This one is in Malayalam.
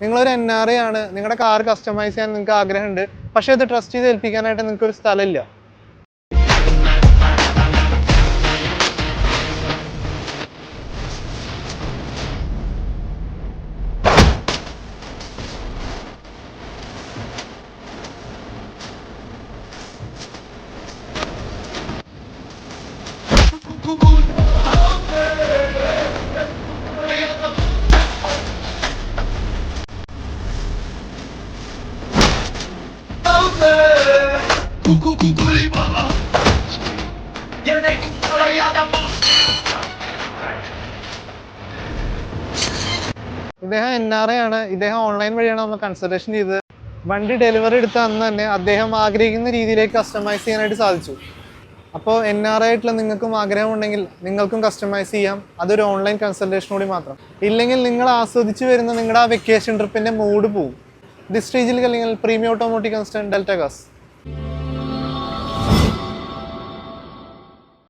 നിങ്ങളൊരു NRI ആണ്, നിങ്ങളുടെ കാർ കസ്റ്റമൈസ് ചെയ്യാൻ നിങ്ങൾക്ക് ആഗ്രഹമുണ്ട്, പക്ഷേ ഇത് ട്രസ്റ്റ് ചെയ്ത് ഏൽപ്പിക്കാനായിട്ട് നിങ്ങൾക്ക് ഒരു സ്ഥലമില്ല. ഇദ്ദേഹം NRI ആണ്. ഇദ്ദേഹം ഓൺലൈൻ വഴിയാണ് നമ്മൾ കൺസൾട്ടേഷൻ ചെയ്തത്. വണ്ടി ഡെലിവറി എടുത്ത അന്ന് തന്നെ അദ്ദേഹം ആഗ്രഹിക്കുന്ന രീതിയിലേക്ക് കസ്റ്റമൈസ് ചെയ്യാനായിട്ട് സാധിച്ചു. അപ്പോൾ NRI ആയിട്ടുള്ള നിങ്ങൾക്കും ആഗ്രഹമുണ്ടെങ്കിൽ നിങ്ങൾക്കും കസ്റ്റമൈസ് ചെയ്യാം. അതൊരു ഓൺലൈൻ കൺസൾട്ടേഷനോട് മാത്രം. ഇല്ലെങ്കിൽ നിങ്ങൾ ആസ്വദിച്ച് വരുന്ന നിങ്ങളുടെ ആ വെക്കേഷൻ ട്രിപ്പിൻ്റെ മൂഡ് പോവും. ഡിസ്ട്രീജിൽ അല്ലെങ്കിൽ പ്രീമിയം ഓട്ടോമോട്ടീവ് കൺസൾട്ടന്റ് ഡെൽറ്റ കാസ്.